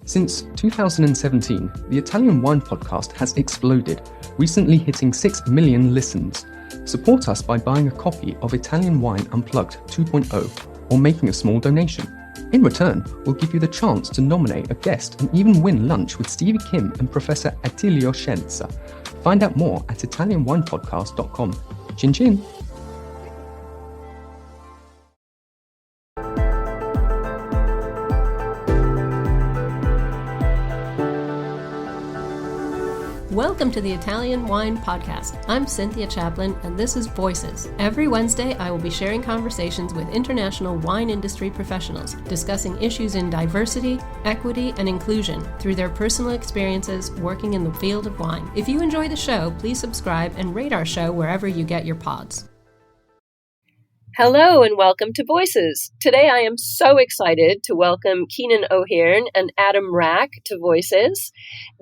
Since 2017, the Italian Wine Podcast has exploded, recently hitting 6 million listens. Support us by buying a copy of Italian Wine Unplugged 2.0 or making a small donation. In return, we'll give you the chance to nominate a guest and even win lunch with Stevie Kim and Professor Attilio Scienza. Find out more at italianwinepodcast.com. Chin chin! Welcome to the Italian Wine Podcast. I'm Cynthia Chaplin, and this is Voices. Every Wednesday, I will be sharing conversations with international wine industry professionals, discussing issues in diversity, equity, and inclusion through their personal experiences working in the field of wine. If you enjoy the show, please subscribe and rate our show wherever you get your pods. Hello and welcome to Voices. Today I am so excited to welcome Keenan O'Hern and Adam Rack to Voices.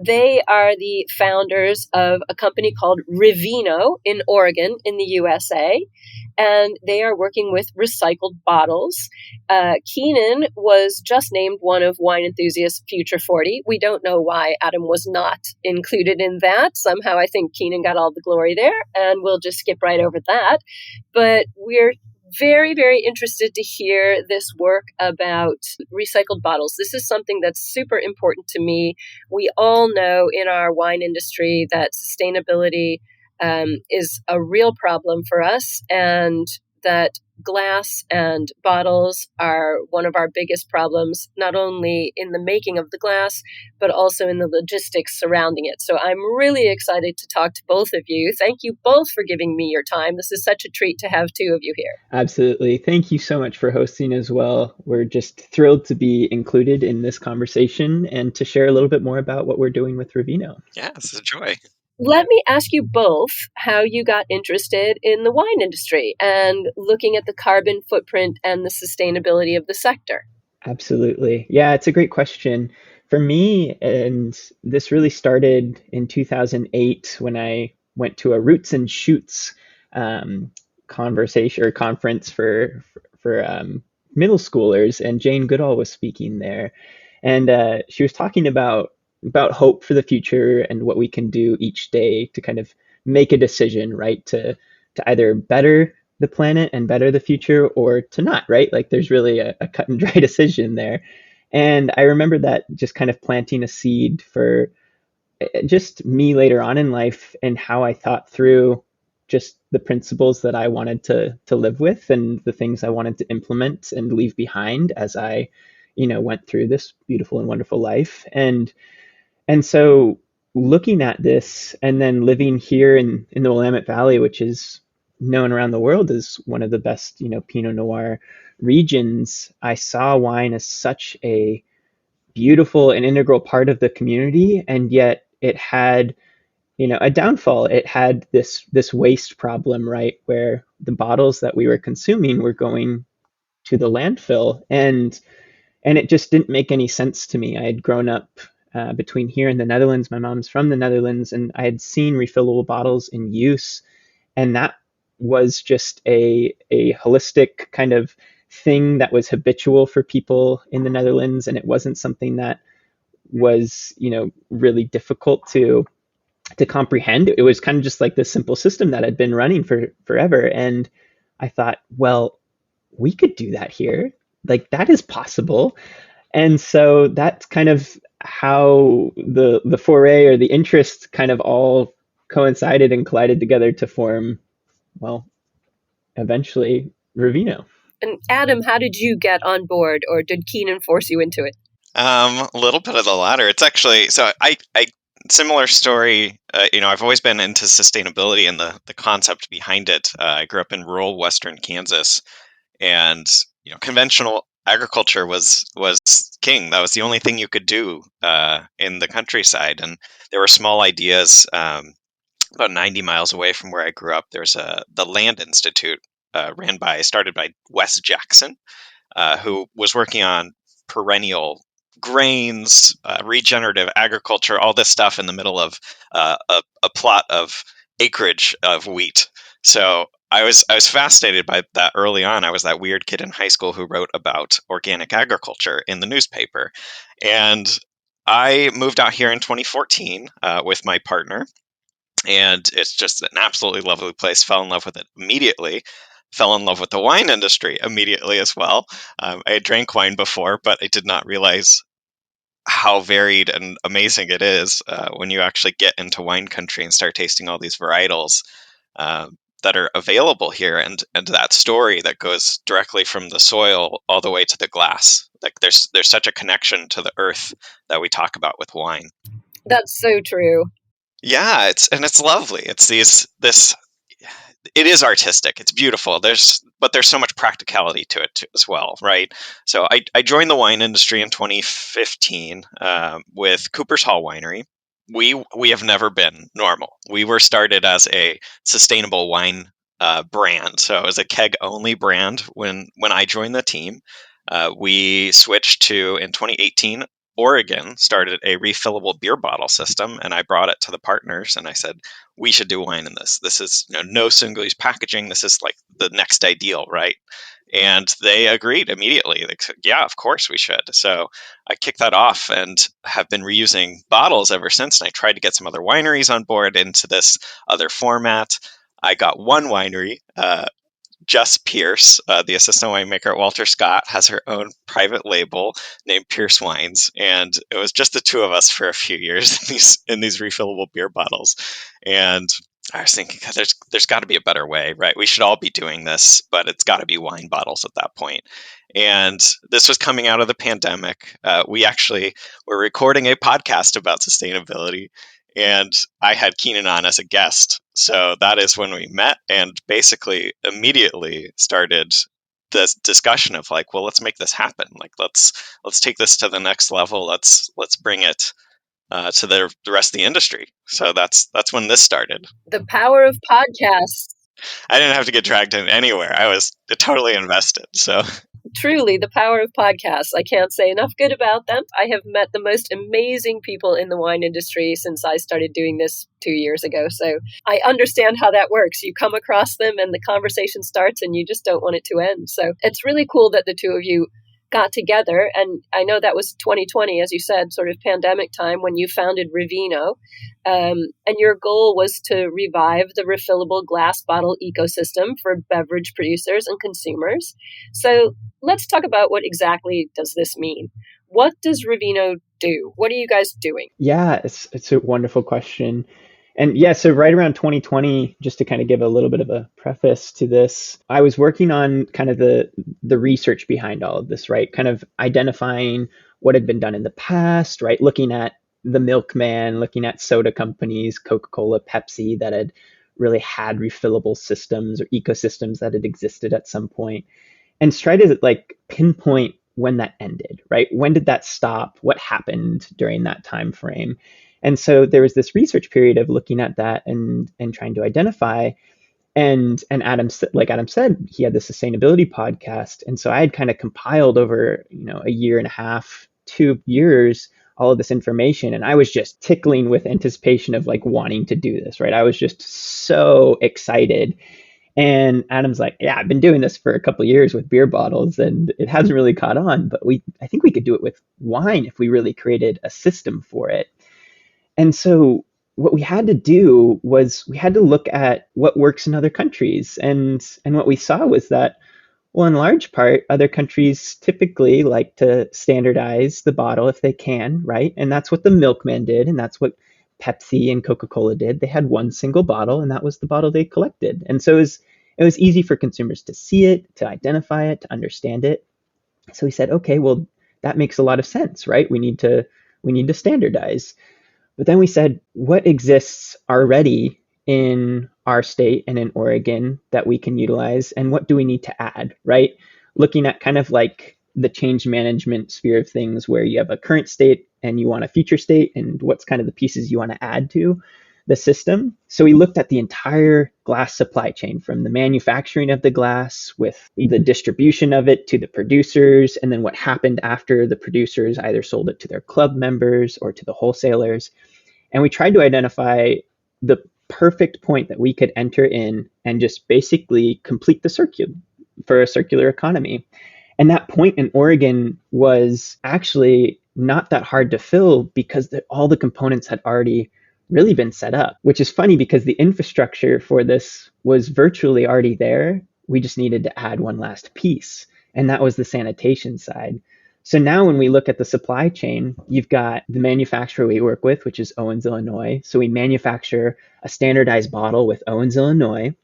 They are the founders of a company called Revino in Oregon in the USA, and they are working with recycled bottles. Keenan was just named one of Wine Enthusiast's Future 40. We don't know why Adam was not included in that. Somehow I think Keenan got all the glory there, and we'll just skip right over that. But we're very, very interested to hear this work about recycled bottles. This is something that's super important to me. We all know in our wine industry that sustainability is a real problem for us, and that glass and bottles are one of our biggest problems, not only in the making of the glass, but also in the logistics surrounding it. So I'm really excited to talk to both of you. Thank you both for giving me your time. This is such a treat to have two of you here. Absolutely. Thank you so much for hosting as well. We're just thrilled to be included in this conversation and to share a little bit more about what we're doing with Revino. Yeah, it's a joy. Let me ask you both how you got interested in the wine industry and looking at the carbon footprint and the sustainability of the sector. Absolutely. Yeah, it's a great question. For me, and this really started in 2008 when I went to a Roots and Shoots conversation or conference for middle schoolers, and Jane Goodall was speaking there. And she was talking about hope for the future and what we can do each day to kind of make a decision, right? To either better the planet and better the future or to not, right? Like there's really a cut and dry decision there. And I remember that just kind of planting a seed for just me later on in life and how I thought through just the principles that I wanted to live with and the things I wanted to implement and leave behind as I, went through this beautiful and wonderful life. And so looking at this and then living here in the Willamette Valley, which is known around the world as one of the best, Pinot Noir regions, I saw wine as such a beautiful and integral part of the community. And yet it had, a downfall. It had this waste problem, right? Where the bottles that we were consuming were going to the landfill. And it just didn't make any sense to me. I had grown up between here and the Netherlands. My mom's from the Netherlands, and I had seen refillable bottles in use. And that was just a holistic kind of thing that was habitual for people in the Netherlands. And it wasn't something that was, really difficult to comprehend. It was kind of just like this simple system that had been running for forever. And I thought, well, we could do that here. Like that is possible. And so that's kind of how the foray or the interest kind of all coincided and collided together to form, well, eventually Revino. And Adam, how did you get on board, or did Keenan force you into it? A little bit of the latter. It's actually, so I similar story, I've always been into sustainability and the concept behind it. I grew up in rural Western Kansas, and, conventional agriculture was king. That was the only thing you could do in the countryside. And there were small ideas about 90 miles away from where I grew up. There's the Land Institute started by Wes Jackson, who was working on perennial grains, regenerative agriculture, all this stuff in the middle of a plot of acreage of wheat. So I was fascinated by that early on. I was that weird kid in high school who wrote about organic agriculture in the newspaper. And I moved out here in 2014 with my partner, and it's just an absolutely lovely place. Fell in love with it immediately. Fell in love with the wine industry immediately as well. I had drank wine before, but I did not realize how varied and amazing it is when you actually get into wine country and start tasting all these varietals uh, that are available here, and that story that goes directly from the soil all the way to the glass. Like there's such a connection to the earth that we talk about with wine. That's so true. Yeah, it's lovely. It's this it is artistic. It's beautiful. But there's so much practicality to it too, as well, right? So I joined the wine industry in 2015 with Cooper's Hall Winery. We have never been normal. We were started as a sustainable wine brand, so it was a keg only brand when I joined the team. We switched to in 2018. Oregon started a refillable beer bottle system, and I brought it to the partners, and I said, we should do wine in this. This is no single-use packaging. This is like the next ideal, right? And they agreed immediately. They said, yeah, of course we should. So I kicked that off and have been reusing bottles ever since. And I tried to get some other wineries on board into this other format. I got one winery, Jess Pierce, the assistant winemaker at Walter Scott, has her own private label named Pierce Wines, and it was just the two of us for a few years in these refillable beer bottles. And I was thinking, God, there's got to be a better way, right? We should all be doing this, but it's got to be wine bottles at that point. And this was coming out of the pandemic. We actually were recording a podcast about sustainability, and I had Keenan on as a guest. So that is when we met and basically immediately started this discussion of like, well, let's make this happen. Like, let's take this to the next level. Let's bring it to the rest of the industry. So that's when this started. The power of podcasts. I didn't have to get dragged in anywhere. I was totally invested. So Truly, the power of podcasts. I can't say enough good about them. I have met the most amazing people in the wine industry since I started doing this 2 years ago. So I understand how that works. You come across them and the conversation starts and you just don't want it to end. So it's really cool that the two of you got together. And I know that was 2020, as you said, sort of pandemic time when you founded Revino. And your goal was to revive the refillable glass bottle ecosystem for beverage producers and consumers. So let's talk about what exactly does this mean? What does Revino do? What are you guys doing? Yeah, it's a wonderful question. And yeah, so right around 2020, just to kind of give a little bit of a preface to this, I was working on kind of the research behind all of this, right? Kind of identifying what had been done in the past, right? Looking at the milkman, looking at soda companies, Coca-Cola, Pepsi, that had really had refillable systems or ecosystems that had existed at some point, and try to like pinpoint when that ended, right? When did that stop? What happened during that time frame? And so there was this research period of looking at that and trying to identify. And Adam, like Adam said, he had the sustainability podcast. And so I had kind of compiled over, a year and a half, 2 years, all of this information. And I was just tickling with anticipation of like wanting to do this, right? I was just so excited. And Adam's like, yeah, I've been doing this for a couple of years with beer bottles and it hasn't really caught on, but I think we could do it with wine if we really created a system for it. And so what we had to do was we had to look at what works in other countries. And what we saw was that, well, in large part, other countries typically like to standardize the bottle if they can, right? And that's what the milkman did. And that's what Pepsi and Coca-Cola did. They had one single bottle and that was the bottle they collected. And so it was easy for consumers to see it, to identify it, to understand it. So we said, okay, well, that makes a lot of sense, right? We need to standardize. But then we said, what exists already in our state and in Oregon that we can utilize, and what do we need to add, right? Looking at kind of like the change management sphere of things where you have a current state and you want a future state, and what's kind of the pieces you want to add to the system. So we looked at the entire glass supply chain, from the manufacturing of the glass with the distribution of it to the producers, and then what happened after the producers either sold it to their club members or to the wholesalers. And we tried to identify the perfect point that we could enter in and just basically complete the circuit for a circular economy. And that point in Oregon was actually not that hard to fill because all the components had already really been set up, which is funny because the infrastructure for this was virtually already there. We just needed to add one last piece, and that was the sanitation side. So now when we look at the supply chain, you've got the manufacturer we work with, which is Owens, Illinois. So we manufacture a standardized bottle with Owens, Illinois,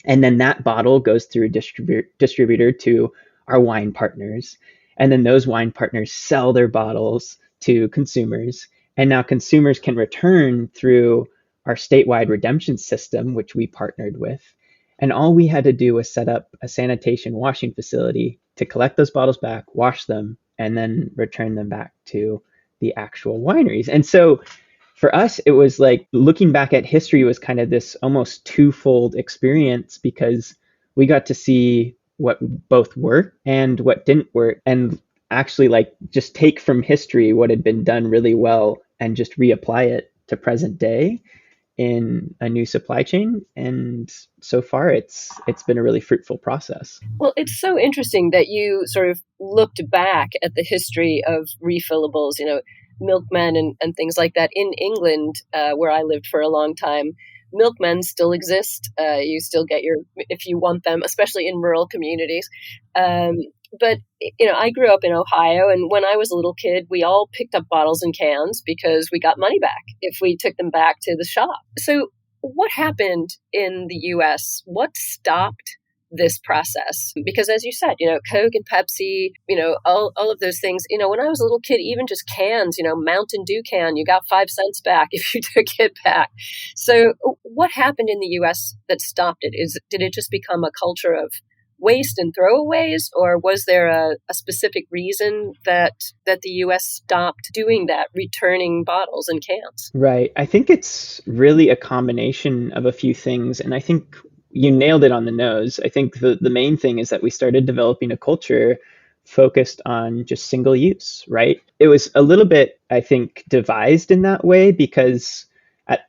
and then that bottle goes through a distributor to our wine partners. And then those wine partners sell their bottles to consumers. And now consumers can return through our statewide redemption system, which we partnered with. And all we had to do was set up a sanitation washing facility to collect those bottles back, wash them, and then return them back to the actual wineries. And so for us, it was like looking back at history was kind of this almost twofold experience because we got to see what both worked and what didn't work, and actually like just take from history what had been done really well and just reapply it to present day in a new supply chain. And so far it's been a really fruitful process. Well, it's so interesting that you sort of looked back at the history of refillables, milkmen and things like that. In England, where I lived for a long time, milkmen still exist. You still get if you want them, especially in rural communities. But I grew up in Ohio, and when I was a little kid, we all picked up bottles and cans because we got money back if we took them back to the shop. So what happened in the U.S.? What stopped this process? Because as you said, Coke and Pepsi, all of those things, when I was a little kid, even just cans, Mountain Dew can, you got 5 cents back if you took it back. So what happened in the U.S. that stopped it? Did it just become a culture of waste and throwaways, or was there a specific reason that the U.S. stopped doing that, returning bottles and cans? Right. I think it's really a combination of a few things, and I think you nailed it on the nose. I think the main thing is that we started developing a culture focused on just single use, right? It was a little bit, I think, devised in that way because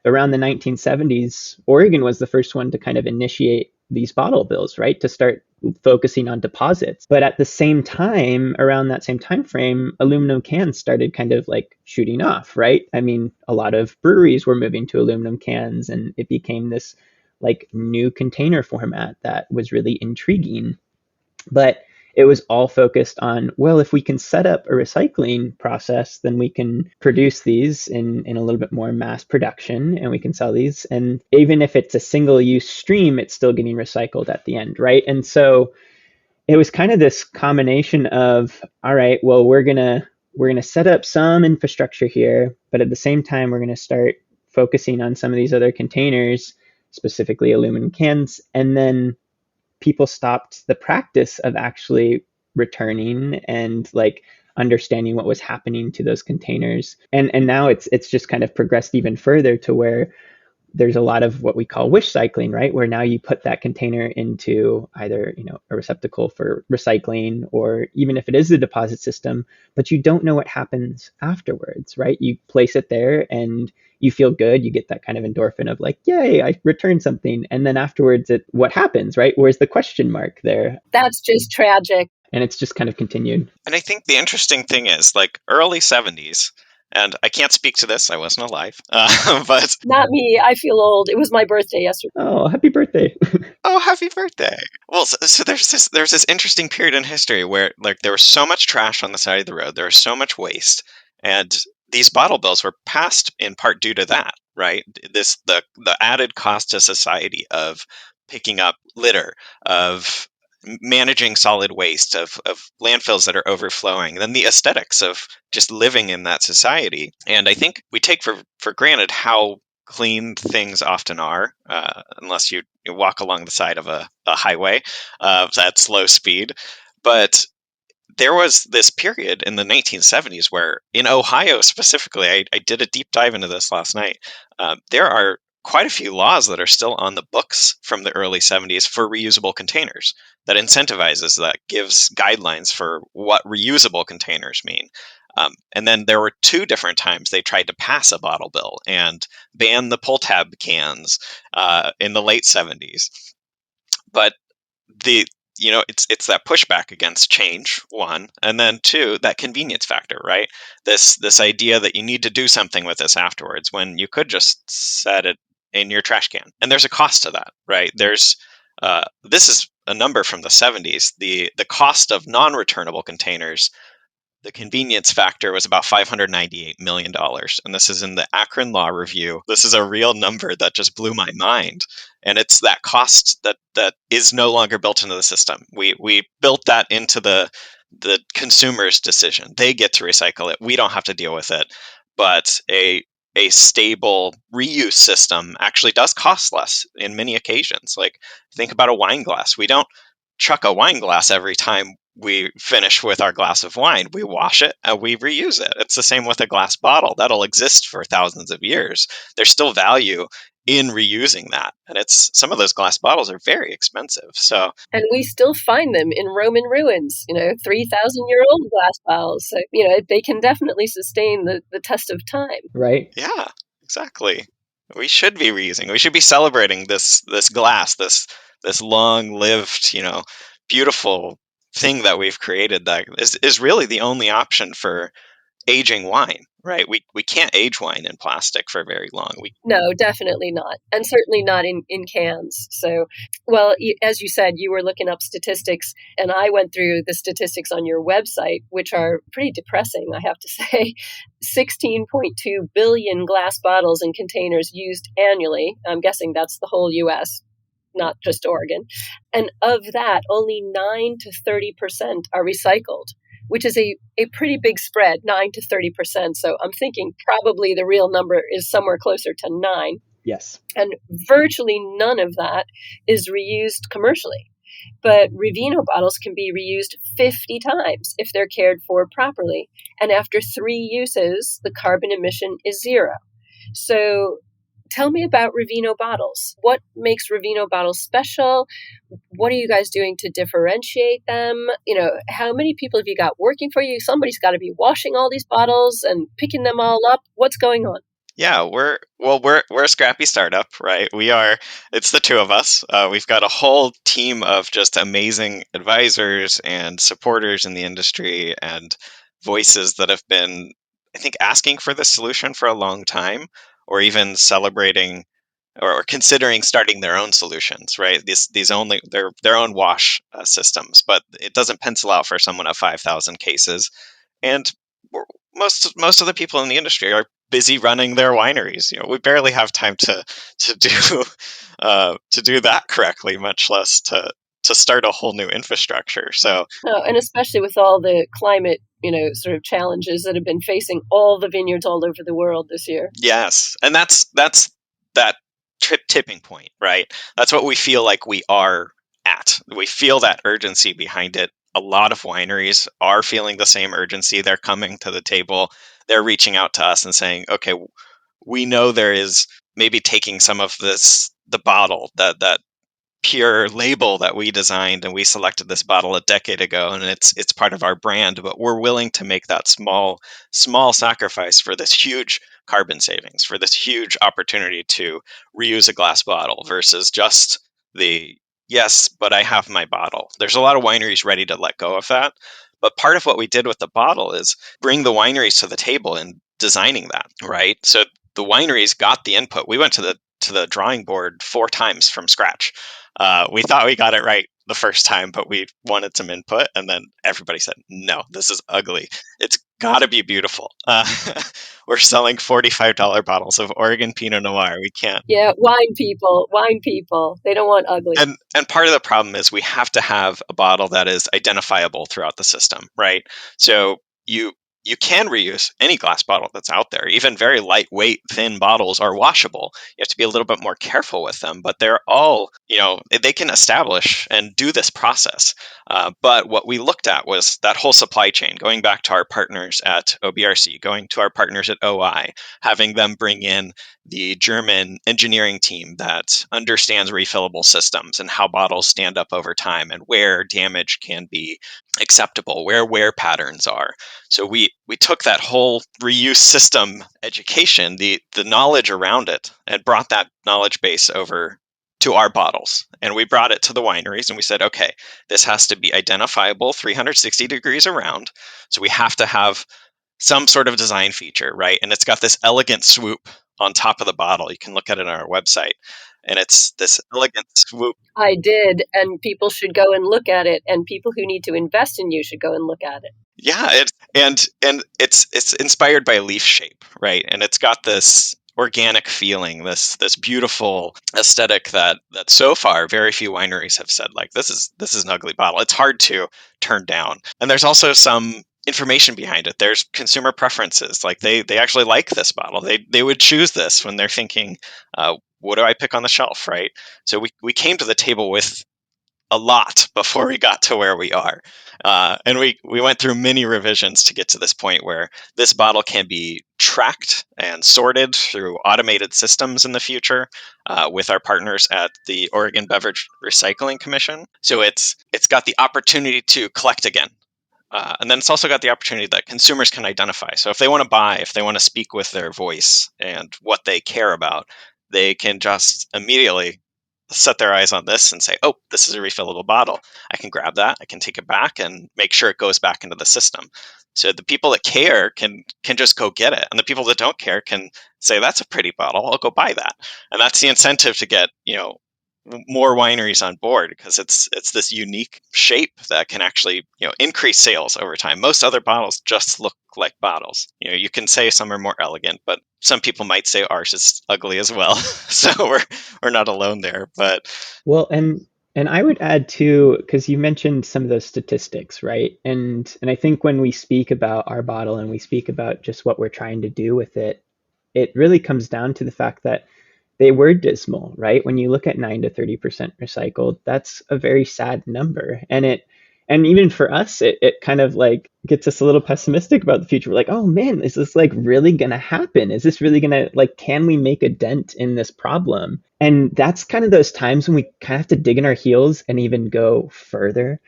around the 1970s, Oregon was the first one to kind of initiate these bottle bills, right? To start focusing on deposits. But at the same time, around that same time frame, aluminum cans started kind of like shooting off, right? I mean, a lot of breweries were moving to aluminum cans, and it became this like new container format that was really intriguing. But it was all focused on, well, if we can set up a recycling process, then we can produce these in a little bit more mass production, and we can sell these. And even if it's a single use stream, it's still getting recycled at the end, right? And so it was kind of this combination of, all right, well, we're gonna set up some infrastructure here, but at the same time, we're gonna start focusing on some of these other containers, specifically aluminum cans, and then people stopped the practice of actually returning and like understanding what was happening to those containers. And now it's just kind of progressed even further to where there's a lot of what we call wish cycling, right? Where now you put that container into either, a receptacle for recycling, or even if it is the deposit system, but you don't know what happens afterwards, right? You place it there and you feel good. You get that kind of endorphin of like, yay, I returned something. And then afterwards, what happens, right? Where's the question mark there? That's just tragic. And it's just kind of continued. And I think the interesting thing is like early 70s, and I can't speak to this, I wasn't alive, but... Not me, I feel old. It was my birthday yesterday. Oh, happy birthday. Oh, happy birthday. Well, so there's this interesting period in history where like there was so much trash on the side of the road, there was so much waste, and these bottle bills were passed in part due to that, right? The added cost to society of picking up litter, of managing solid waste, of landfills that are overflowing, then the aesthetics of just living in that society. And I think we take for granted how clean things often are, unless you walk along the side of a highway at slow speed. But there was this period in the 1970s where in Ohio specifically, I did a deep dive into this last night, there are quite a few laws that are still on the books from the early 70s for reusable containers that incentivizes, that gives guidelines for what reusable containers mean. And then there were 2 different times they tried to pass a bottle bill and ban the pull tab cans in the late 70s. But it's that pushback against change, one, and then two, that convenience factor, right? This idea that you need to do something with this afterwards when you could just set it in your trash can. And there's a cost to that, right? This is a number from the 70s. The cost of non-returnable containers, the convenience factor, was about $598 million. And this is in the Akron Law Review. This is a real number that just blew my mind. And it's that cost that is no longer built into the system. We built that into the consumer's decision. They get to recycle it. We don't have to deal with it. But a stable reuse system actually does cost less in many occasions. Like, think about a wine glass. We don't chuck a wine glass every time we finish with our glass of wine. We wash it and we reuse it. It's the same with a glass bottle. That'll exist for thousands of years. There's still value in reusing that. And some of those glass bottles are very expensive. And we still find them in Roman ruins, 3,000-year-old glass bottles. So, they can definitely sustain the test of time. Right. Yeah, exactly. We should be reusing. We should be celebrating this glass, this long-lived, beautiful thing that we've created that is really the only option for aging wine, right? We can't age wine in plastic for very long. No, definitely not. And certainly not in cans. So, well, as you said, you were looking up statistics, and I went through the statistics on your website, which are pretty depressing, I have to say. 16.2 billion glass bottles and containers used annually. I'm guessing that's the whole U.S., not just Oregon. And of that, only 9 to 30% are recycled, which is a pretty big spread, 9 to 30%. So I'm thinking probably the real number is somewhere closer to 9. Yes. And virtually none of that is reused commercially. But Revino bottles can be reused 50 times if they're cared for properly. And after 3 uses, the carbon emission is 0. So tell me about Revino bottles. What makes Revino bottles special? What are you guys doing to differentiate them? How many people have you got working for you? Somebody's got to be washing all these bottles and picking them all up. What's going on? Yeah, we're a scrappy startup, right? It's the two of us. We've got a whole team of just amazing advisors and supporters in the industry and voices that have been, I think, asking for this solution for a long time, or even celebrating or considering starting their own solutions, right? These only their own wash systems, but it doesn't pencil out for someone of 5,000 cases. And most of the people in the industry are busy running their wineries. We barely have time to do that correctly, much less to start a whole new infrastructure. So, and especially with all the climate, sort of challenges that have been facing all the vineyards all over the world this year. Yes, and that's that tipping point, right? That's what we feel like we are at. We feel that urgency behind it. A lot of wineries are feeling the same urgency. They're coming to the table. They're reaching out to us and saying, okay, we know there is maybe taking some of the bottle, that pure label that we designed, and we selected this bottle a decade ago, and it's part of our brand, but we're willing to make that small sacrifice for this huge carbon savings, for this huge opportunity to reuse a glass bottle versus just yes, but I have my bottle. There's a lot of wineries ready to let go of that. But part of what we did with the bottle is bring the wineries to the table in designing that, right? So the wineries got the input. We went to the drawing board 4 times from scratch. We thought we got it right the first time, but we wanted some input, and then everybody said, no, this is ugly. It's got to be beautiful. We're selling $45 bottles of Oregon Pinot Noir. We can't. Yeah, wine people. They don't want ugly. And part of the problem is we have to have a bottle that is identifiable throughout the system, right? So you can reuse any glass bottle that's out there. Even very lightweight, thin bottles are washable. You have to be a little bit more careful with them, but they're all, they can establish and do this process. But what we looked at was that whole supply chain, going back to our partners at OBRC, going to our partners at OI, having them bring in the German engineering team that understands refillable systems and how bottles stand up over time and where damage can be acceptable, where wear patterns are. So we took that whole reuse system education, the knowledge around it, and brought that knowledge base over to our bottles. And we brought it to the wineries and we said, okay, this has to be identifiable 360 degrees around. So we have to have some sort of design feature, right? And it's got this elegant swoop on top of the bottle. You can look at it on our website. And it's this elegant swoop. I did, and people should go and look at it, and people who need to invest in you should go and look at it. Yeah, it's inspired by leaf shape, right? And it's got this organic feeling, this beautiful aesthetic that so far very few wineries have said, like, this is an ugly bottle. It's hard to turn down. And there's also some information behind it. There's consumer preferences. Like they actually like this bottle. They would choose this when they're thinking, what do I pick on the shelf, right? So we came to the table with a lot before we got to where we are. And we went through many revisions to get to this point where this bottle can be tracked and sorted through automated systems in the future with our partners at the Oregon Beverage Recycling Commission. So it's got the opportunity to collect again. And then it's also got the opportunity that consumers can identify. So if they want to buy, if they want to speak with their voice and what they care about, they can just immediately set their eyes on this and say, oh, this is a refillable bottle. I can grab that. I can take it back and make sure it goes back into the system. So the people that care can just go get it. And the people that don't care can say, that's a pretty bottle. I'll go buy that. And that's the incentive to get, more wineries on board, because it's this unique shape that can actually, increase sales over time. Most other bottles just look like bottles. You can say some are more elegant, but some people might say ours is ugly as well. So we're not alone there. But Well, and I would add too, because you mentioned some of those statistics, right? And I think when we speak about our bottle and we speak about just what we're trying to do with it, it really comes down to the fact that they were dismal, right? When you look at 9 to 30% recycled, that's a very sad number. And even for us, it kind of like gets us a little pessimistic about the future. We're like, oh man, is this like really gonna happen? Is this really gonna, like, can we make a dent in this problem? And that's kind of those times when we kind of have to dig in our heels and even go further.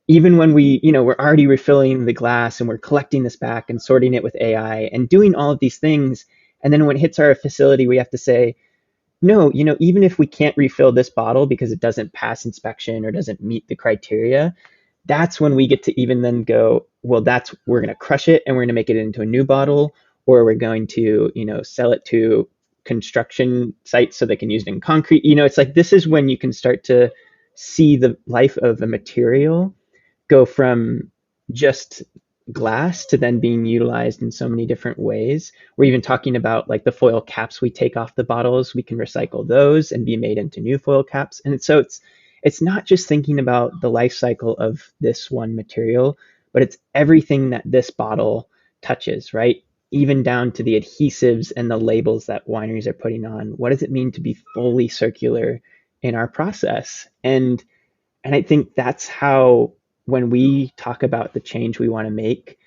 Even when we're already refilling the glass and we're collecting this back and sorting it with AI and doing all of these things. And then when it hits our facility, we have to say, no, even if we can't refill this bottle because it doesn't pass inspection or doesn't meet the criteria, that's when we get to even then go, well, we're going to crush it and we're going to make it into a new bottle, or we're going to, sell it to construction sites so they can use it in concrete. It's like, this is when you can start to see the life of a material go from just glass to then being utilized in so many different ways. We're even talking about like the foil caps we take off the bottles, we can recycle those and be made into new foil caps. And so it's not just thinking about the life cycle of this one material, but it's everything that this bottle touches, right? Even down to the adhesives and the labels that wineries are putting on. What does it mean to be fully circular in our process? And I think that's how, when we talk about the change we want to make,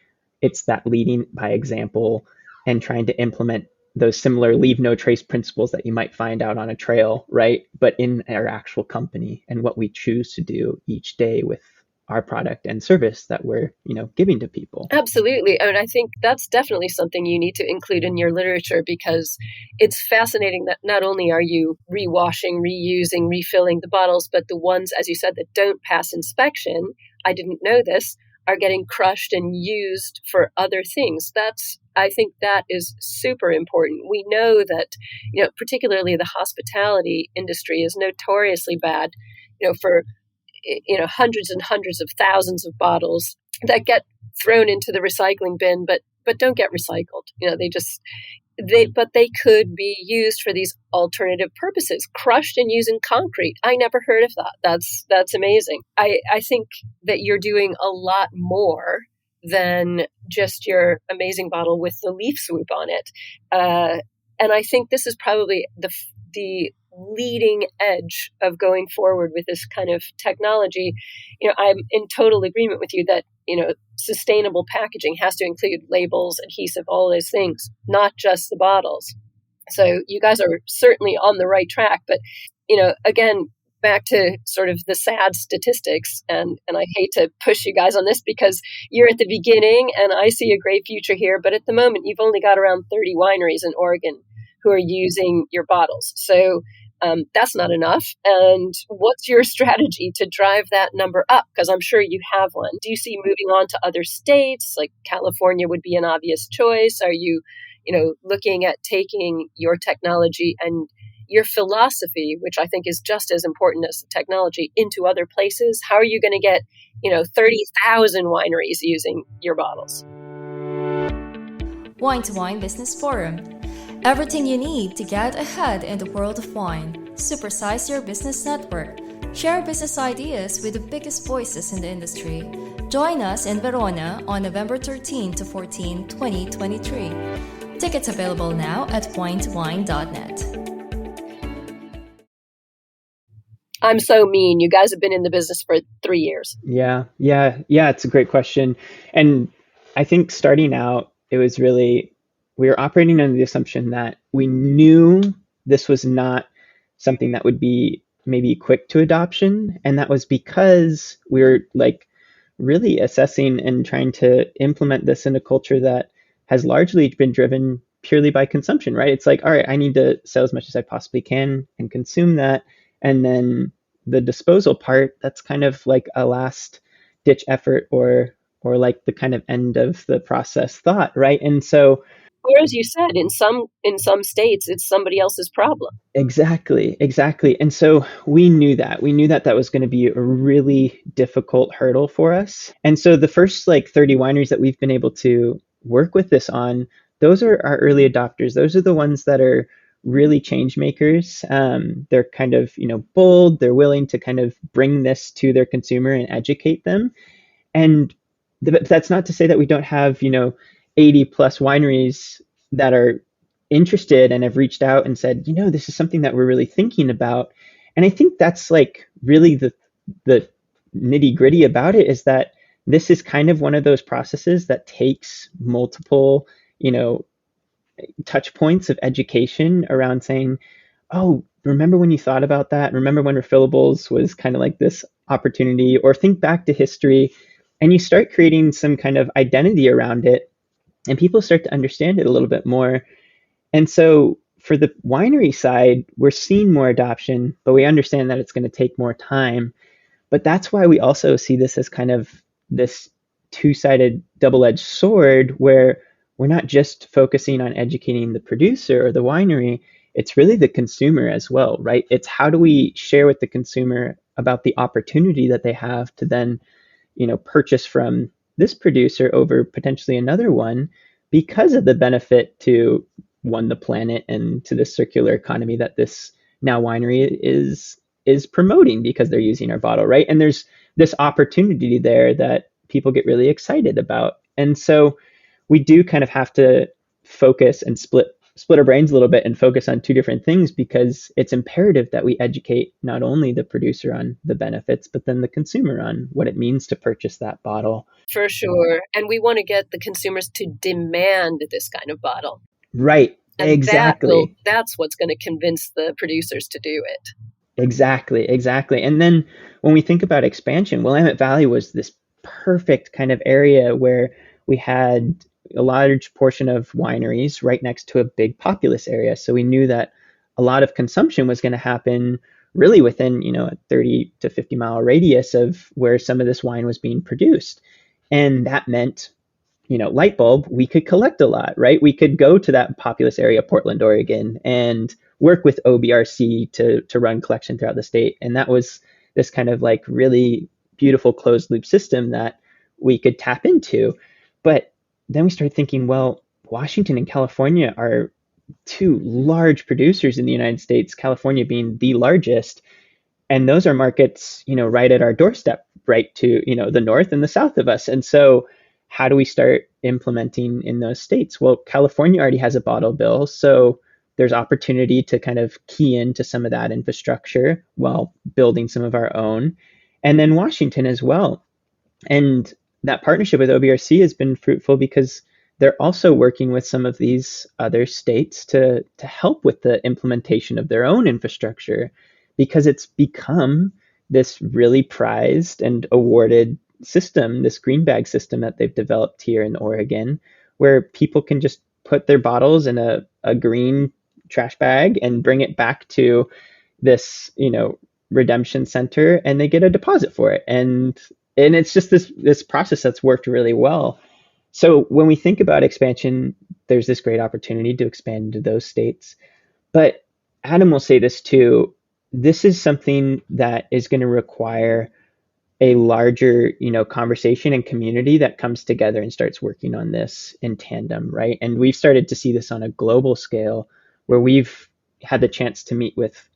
it's that leading by example and trying to implement those similar leave no trace principles that you might find out on a trail, right? But in our actual company and what we choose to do each day with our product and service that we're, giving to people. Absolutely. And I think that's definitely something you need to include in your literature, because it's fascinating that not only are you rewashing, reusing, refilling the bottles, but the ones, as you said, that don't pass inspection, I didn't know this, are getting crushed and used for other things. I think that is super important. We know that, particularly the hospitality industry is notoriously bad, for hundreds and hundreds of thousands of bottles that get thrown into the recycling bin, but don't get recycled. But they could be used for these alternative purposes, crushed and used in concrete. I never heard of that. That's amazing. I think that you're doing a lot more than just your amazing bottle with the leaf swoop on it. And I think this is probably the leading edge of going forward with this kind of technology. I'm in total agreement with you that, sustainable packaging has to include labels, adhesive, all those things, not just the bottles. So you guys are certainly on the right track. But, again, back to sort of the sad statistics, and I hate to push you guys on this because you're at the beginning and I see a great future here. But at the moment, you've only got around 30 wineries in Oregon who are using your bottles. So That's not enough. And what's your strategy to drive that number up? Because I'm sure you have one. Do you see moving on to other states? Like California would be an obvious choice. Are you, looking at taking your technology and your philosophy, which I think is just as important as the technology, into other places? How are you going to get, 30,000 wineries using your bottles? Wine to Wine Business Forum. Everything you need to get ahead in the world of wine. Supersize your business network. Share business ideas with the biggest voices in the industry. Join us in Verona on November 13 to 14, 2023. Tickets available now at winetowine.net. I'm so mean. You guys have been in the business for 3 years. Yeah. It's a great question. And I think starting out, it was really, we were operating under the assumption that we knew this was not something that would be maybe quick to adoption. And that was because we were really assessing and trying to implement this in a culture that has largely been driven purely by consumption, right? It's like, all right, I need to sell as much as I possibly can and consume that. And then the disposal part, that's kind of like a last ditch effort or like the kind of end of the process thought, right? And so, or as you said, in some states, it's somebody else's problem. Exactly. And so we knew that that was going to be a really difficult hurdle for us. And so the first 30 wineries that we've been able to work with this on, those are our early adopters. Those are the ones that are really change makers. They're kind of, bold. They're willing to kind of bring this to their consumer and educate them. And that's not to say that we don't have, 80 plus wineries that are interested and have reached out and said, this is something that we're really thinking about. And I think that's really the nitty gritty about it, is that this is kind of one of those processes that takes multiple, touch points of education around saying, oh, remember when you thought about that? Remember when refillables was kind of like this opportunity? Or think back to history, and you start creating some kind of identity around it, and people start to understand it a little bit more. And so for the winery side, we're seeing more adoption, but we understand that it's going to take more time. But that's why we also see this as kind of this two-sided double-edged sword, where we're not just focusing on educating the producer or the winery, it's really the consumer as well, right? It's how do we share with the consumer about the opportunity that they have to then, purchase from this producer over potentially another one, because of the benefit to, one, the planet, and to the circular economy that this now winery is promoting because they're using our bottle, right? And there's this opportunity there that people get really excited about. And so we do kind of have to focus and split our brains a little bit and focus on two different things, because it's imperative that we educate not only the producer on the benefits, but then the consumer on what it means to purchase that bottle. For sure. And we want to get the consumers to demand this kind of bottle. Right. And exactly. That's what's going to convince the producers to do it. Exactly. And then when we think about expansion, Willamette Valley was this perfect kind of area where we had a large portion of wineries right next to a big populous area. So we knew that a lot of consumption was going to happen really within, a 30 to 50 mile radius of where some of this wine was being produced. And that meant, light bulb, we could collect a lot, right? We could go to that populous area, Portland, Oregon, and work with OBRC to run collection throughout the state. And that was this kind of really beautiful closed loop system that we could tap into. But then we started thinking, well, Washington and California are two large producers in the United States, California being the largest. And those are markets, right at our doorstep, right to, the north and the south of us. And so how do we start implementing in those states? Well, California already has a bottle bill, so there's opportunity to kind of key into some of that infrastructure while building some of our own. And then Washington as well. And that partnership with OBRC has been fruitful because they're also working with some of these other states to help with the implementation of their own infrastructure, because it's become this really prized and awarded system, this green bag system that they've developed here in Oregon, where people can just put their bottles in a green trash bag and bring it back to, this, redemption center, and they get a deposit for it. And it's just this process that's worked really well. So when we think about expansion, there's this great opportunity to expand into those states. But Adam will say this too. This is something that is going to require a larger, conversation and community that comes together and starts working on this in tandem, right? And we've started to see this on a global scale, where we've had the chance to meet with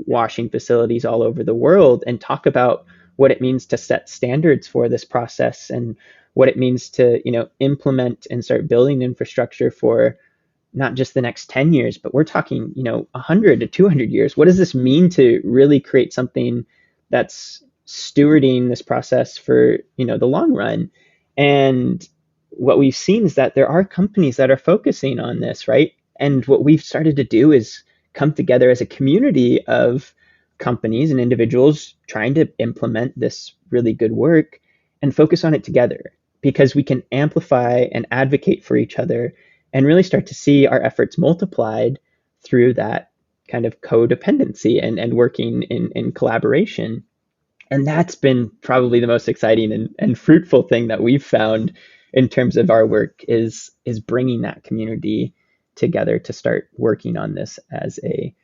washing facilities all over the world and talk about what it means to set standards for this process, and what it means to, implement and start building infrastructure for not just the next 10 years, but we're talking, 100 to 200 years. What does this mean to really create something that's stewarding this process for, the long run? And what we've seen is that there are companies that are focusing on this, right? And what we've started to do is come together as a community of companies and individuals trying to implement this really good work and focus on it together, because we can amplify and advocate for each other and really start to see our efforts multiplied through that kind of codependency and working in collaboration. And that's been probably the most exciting and fruitful thing that we've found in terms of our work is bringing that community together to start working on this as a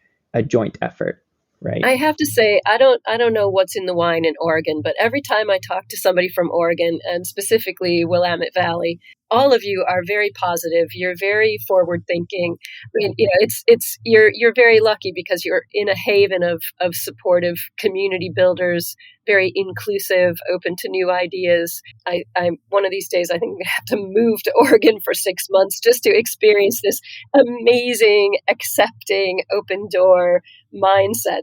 joint effort. Right. I have to say, I don't know what's in the wine in Oregon, but every time I talk to somebody from Oregon, and specifically Willamette Valley, all of you are very positive. You're very forward thinking. I mean, you're very lucky because you're in a haven of supportive community builders, very inclusive, open to new ideas. I'm one of these days, I think I'm going to have to move to Oregon for 6 months just to experience this amazing, accepting, open door mindset,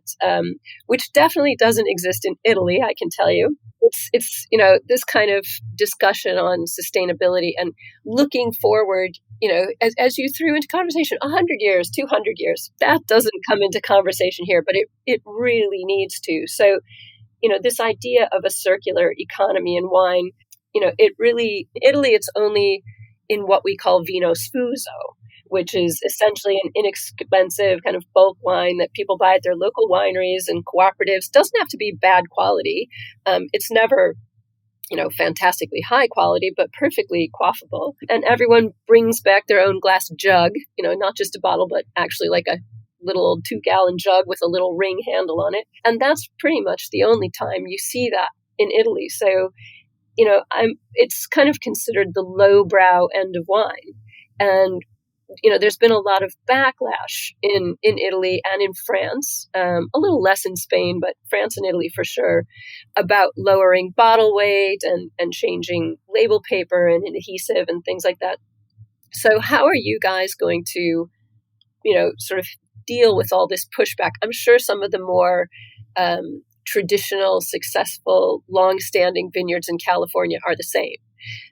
which definitely doesn't exist in Italy, I can tell you. It's this kind of discussion on sustainability and looking forward, as you threw into conversation, 100 years, 200 years, that doesn't come into conversation here, but it really needs to. So, this idea of a circular economy in wine, Italy, it's only in what we call vino sfuso, which is essentially an inexpensive kind of bulk wine that people buy at their local wineries and cooperatives. Doesn't have to be bad quality. It's never, fantastically high quality, but perfectly quaffable. And everyone brings back their own glass jug, not just a bottle, but actually like a little old 2-gallon jug with a little ring handle on it. And that's pretty much the only time you see that in Italy. So, it's kind of considered the lowbrow end of wine. And there's been a lot of backlash in Italy and in France, a little less in Spain, but France and Italy for sure, about lowering bottle weight and changing label paper and adhesive and things like that. So how are you guys going to, sort of deal with all this pushback? I'm sure some of the more traditional, successful, long-standing vineyards in California are the same.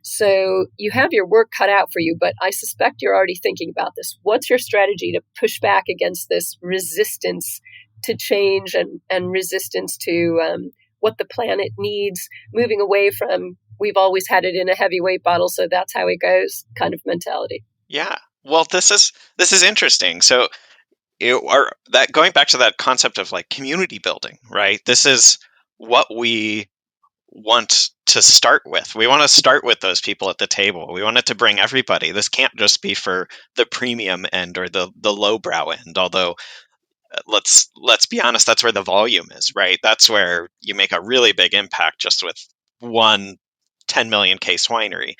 So you have your work cut out for you, but I suspect you're already thinking about this. What's your strategy to push back against this resistance to change and resistance to what the planet needs, moving away from we've always had it in a heavyweight bottle, so that's how it goes kind of mentality? Yeah. Well, this is interesting. So that going back to that concept of like community building, right? This is what we want to start with. We want to start with those people at the table. We want it to bring everybody. This can't just be for the premium end or the lowbrow end, although let's be honest, that's where the volume is, right? That's where you make a really big impact just with one 10 million case winery,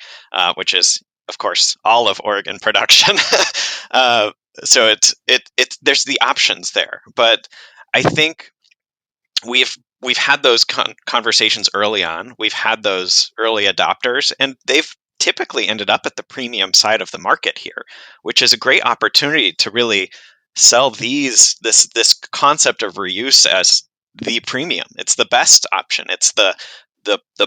which is, of course, all of Oregon production. So it's there's the options there, but I think we've had those conversations early on. We've had those early adopters, and they've typically ended up at the premium side of the market here, which is a great opportunity to really sell this concept of reuse as the premium. It's the best option. It's the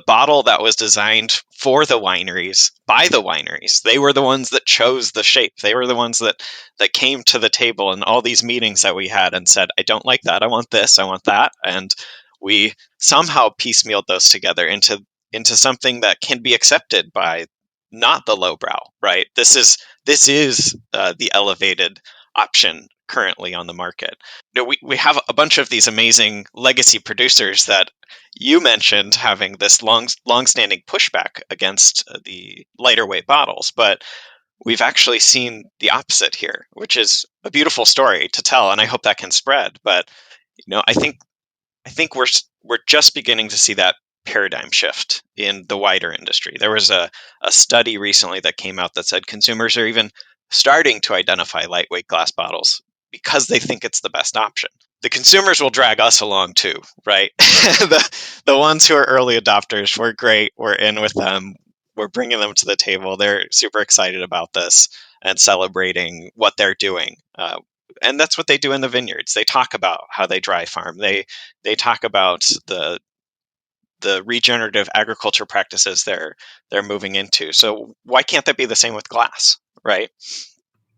bottle that was designed for the wineries by the wineries. They were the ones that chose the shape. They were the ones that came to the table in all these meetings that we had and said, I don't like that. I want this. I want that. And we somehow piecemealed those together into something that can be accepted by not the lowbrow, right? This is the elevated option currently on the market. We have a bunch of these amazing legacy producers that you mentioned having this long-standing pushback against the lighter weight bottles, but we've actually seen the opposite here, which is a beautiful story to tell, and I hope that can spread. But I think we're just beginning to see that paradigm shift in the wider industry. There was a study recently that came out that said consumers are even starting to identify lightweight glass bottles because they think it's the best option. The consumers will drag us along too, right? the ones who are early adopters, we're great. We're in with them. We're bringing them to the table. They're super excited about this and celebrating what they're doing. And that's what they do in the vineyards. They talk about how they dry farm. They talk about the regenerative agriculture practices they're moving into. So why can't that be the same with glass, right?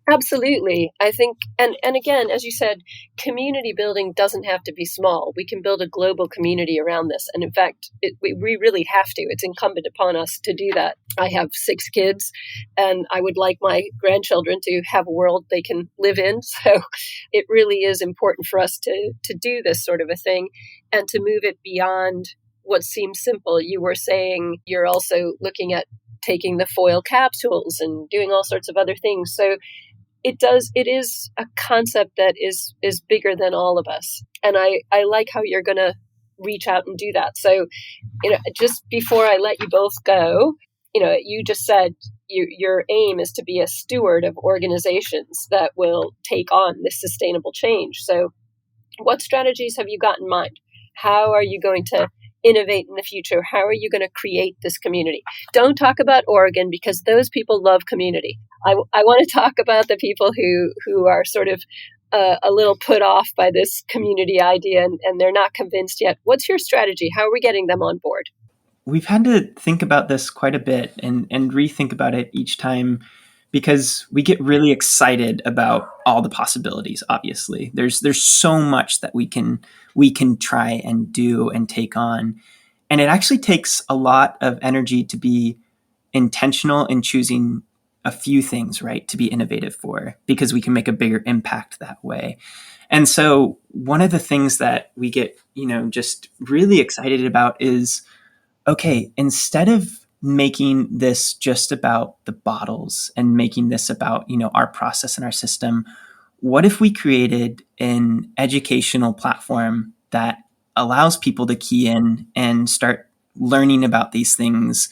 Absolutely. I think, and again, as you said, community building doesn't have to be small. We can build a global community around this. And in fact, we really have to. It's incumbent upon us to do that. I have 6 kids, and I would like my grandchildren to have a world they can live in. So it really is important for us to do this sort of a thing and to move it beyond what seems simple. You were saying you're also looking at taking the foil capsules and doing all sorts of other things. So it is a concept that is bigger than all of us. And I like how you're going to reach out and do that. So, just before I let you both go, you just said your aim is to be a steward of organizations that will take on this sustainable change. So what strategies have you got in mind? How are you going to innovate in the future? How are you going to create this community? Don't talk about Oregon, because those people love community. I want to talk about the people who are sort of a little put off by this community idea and they're not convinced yet. What's your strategy? How are we getting them on board? We've had to think about this quite a bit and rethink about it each time, because we get really excited about all the possibilities. Obviously, there's so much that we can try and do and take on. And it actually takes a lot of energy to be intentional in choosing a few things, right, to be innovative for, because we can make a bigger impact that way. And so one of the things that we get, just really excited about is, okay, instead of making this just about the bottles and making this about, our process and our system, what if we created an educational platform that allows people to key in and start learning about these things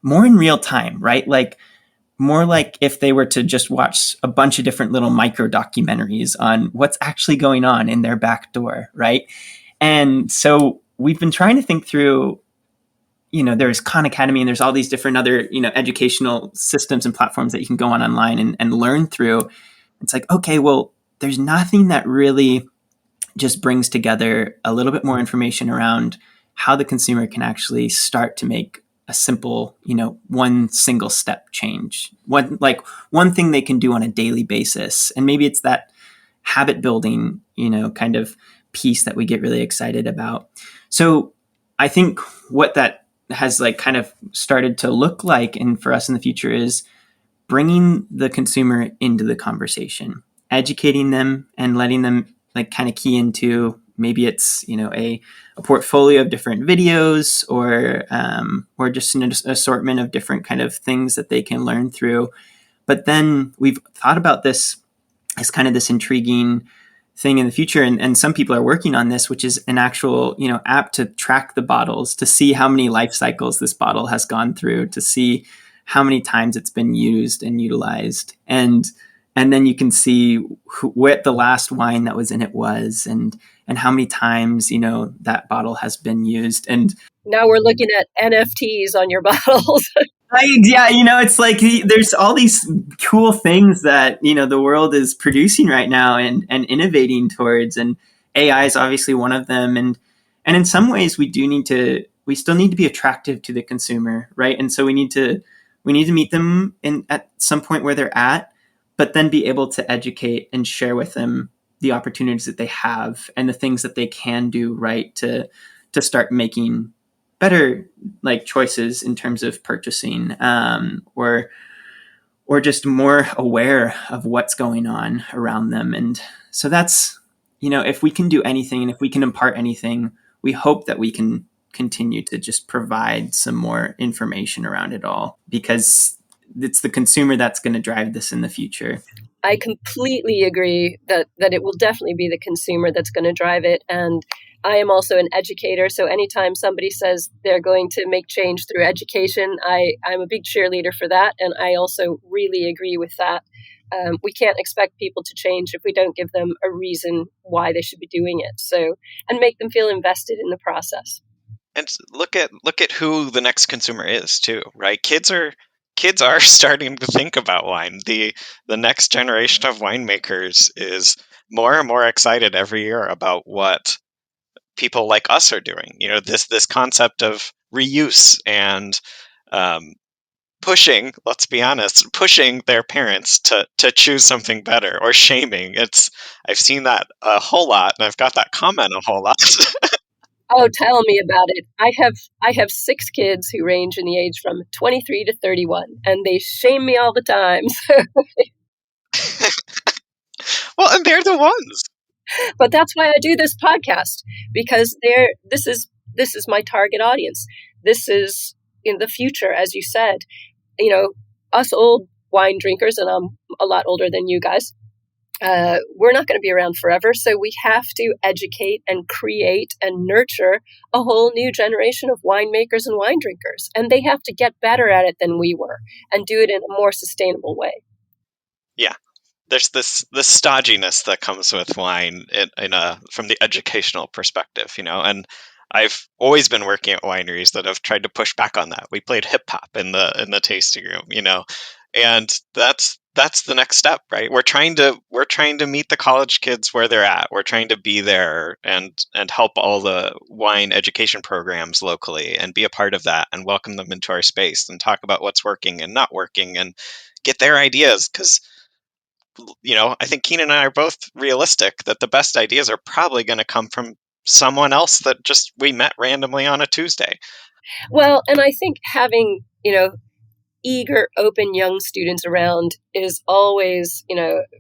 more in real time, right? More like if they were to just watch a bunch of different little micro documentaries on what's actually going on in their back door, right? And so we've been trying to think through, there's Khan Academy and there's all these different other, educational systems and platforms that you can go on online and learn through. It's like, okay, well, there's nothing that really just brings together a little bit more information around how the consumer can actually start to make a simple, one single step change, one thing they can do on a daily basis. And maybe it's that habit building, kind of piece that we get really excited about. So I think what that has kind of started to look like, and for us in the future, is bringing the consumer into the conversation, educating them and letting them kind of key into, maybe it's, a portfolio of different videos or just an assortment of different kind of things that they can learn through. But then we've thought about this as kind of this intriguing thing in the future. And some people are working on this, which is an actual, app to track the bottles, to see how many life cycles this bottle has gone through, to see how many times it's been used and utilized. And then you can see what the last wine that was in it was, and how many times, that bottle has been used. And now we're looking at NFTs on your bottles. It's like there's all these cool things that, the world is producing right now and innovating towards. And AI is obviously one of them. And in some ways we still need to be attractive to the consumer, right? And so we need to meet them at some point where they're at, but then be able to educate and share with them the opportunities that they have and the things that they can do, right, to start making better choices in terms of purchasing, or or just more aware of what's going on around them. And so that's, if we can do anything and if we can impart anything, we hope that we can continue to just provide some more information around it all, because it's the consumer that's going to drive this in the future. I completely agree that it will definitely be the consumer that's going to drive it. And I am also an educator. So anytime somebody says they're going to make change through education, I'm a big cheerleader for that. And I also really agree with that. We can't expect people to change if we don't give them a reason why they should be doing it. So, and make them feel invested in the process. And look at who the next consumer is too, right? Kids are starting to think about wine. The next generation of winemakers is more and more excited every year about what people like us are doing. This concept of reuse and pushing, let's be honest, pushing their parents to choose something better, or shaming. I've seen that a whole lot, and I've got that comment a whole lot. Oh, tell me about it. I have 6 kids who range in the age from 23 to 31, and they shame me all the time. Well, and they're the ones. But that's why I do this podcast, because this is my target audience. This is in the future, as you said. Us old wine drinkers, and I'm a lot older than you guys. We're not going to be around forever, so we have to educate and create and nurture a whole new generation of winemakers and wine drinkers, and they have to get better at it than we were and do it in a more sustainable way. Yeah, there's this stodginess that comes with wine from the educational perspective, and I've always been working at wineries that have tried to push back on that. We played hip hop in the tasting room, and that's the next step, right? We're trying to meet the college kids where they're at. We're trying to be there and help all the wine education programs locally and be a part of that and welcome them into our space and talk about what's working and not working and get their ideas. Because, I think Keenan and I are both realistic that the best ideas are probably going to come from someone else that just we met randomly on a Tuesday. Well, and I think having, eager, open young students around is always,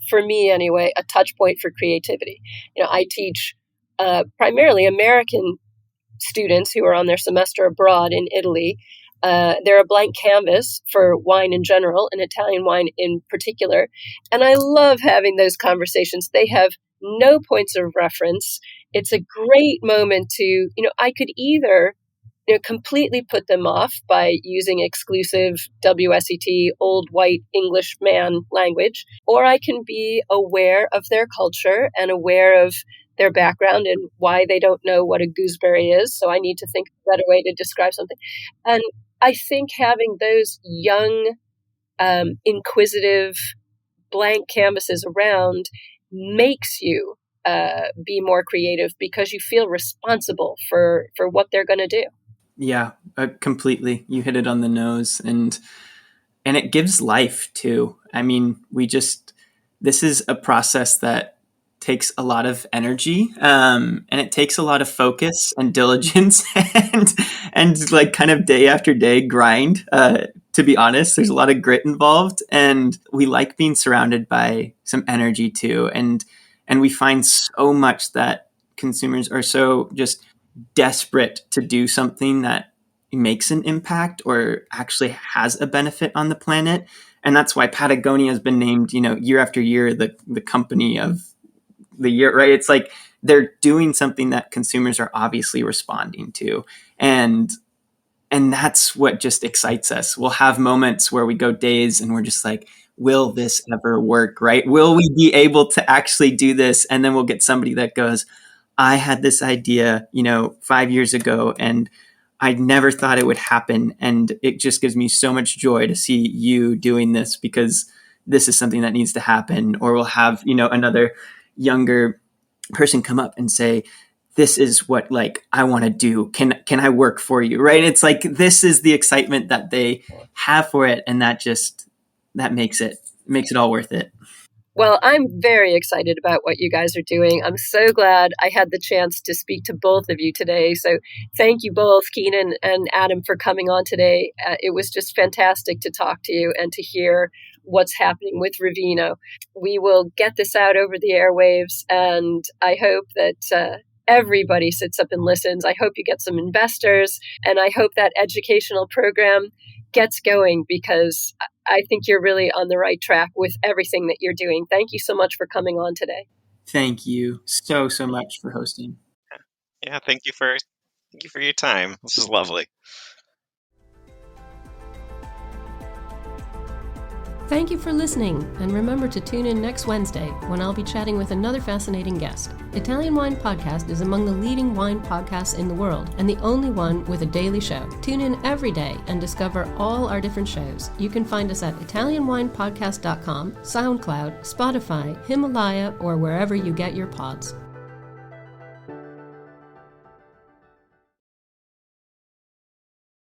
for me anyway, a touch point for creativity. I teach primarily American students who are on their semester abroad in Italy. They're a blank canvas for wine in general and Italian wine in particular. And I love having those conversations. They have no points of reference. It's a great moment to, I could either completely put them off by using exclusive WSET, old white English man language, or I can be aware of their culture and aware of their background and why they don't know what a gooseberry is. So I need to think of a better way to describe something. And I think having those young, inquisitive, blank canvases around makes you be more creative because you feel responsible for what they're going to do. Yeah, completely. You hit it on the nose, and it gives life too. I mean, this is a process that takes a lot of energy, and it takes a lot of focus and diligence and like kind of day after day grind. To be honest, there's a lot of grit involved, and we like being surrounded by some energy too. And we find so much that consumers are so just desperate to do something that makes an impact or actually has a benefit on the planet. And that's why Patagonia has been named, year after year, the company of the year, right? It's like they're doing something that consumers are obviously responding to. And that's what just excites us. We'll have moments where we go days and we're just like, will this ever work, right? Will we be able to actually do this? And then we'll get somebody that goes, I had this idea, 5 years ago, and I never thought it would happen. And it just gives me so much joy to see you doing this because this is something that needs to happen. Or we'll have, another younger person come up and say, this is what I want to do. Can I work for you? Right. It's like, this is the excitement that they have for it. And that makes it all worth it. Well, I'm very excited about what you guys are doing. I'm so glad I had the chance to speak to both of you today. So thank you both, Keenan and Adam, for coming on today. It was just fantastic to talk to you and to hear what's happening with Revino. We will get this out over the airwaves, and I hope that everybody sits up and listens. I hope you get some investors, and I hope that educational program gets going, because I think you're really on the right track with everything that you're doing. Thank you so much for coming on today. Thank you so much for hosting. Yeah, thank you for your time. This is lovely. Thank you for listening, and remember to tune in next Wednesday when I'll be chatting with another fascinating guest. Italian Wine Podcast is among the leading wine podcasts in the world, and the only one with a daily show. Tune in every day and discover all our different shows. You can find us at ItalianWinePodcast.com, SoundCloud, Spotify, Himalaya, or wherever you get your pods.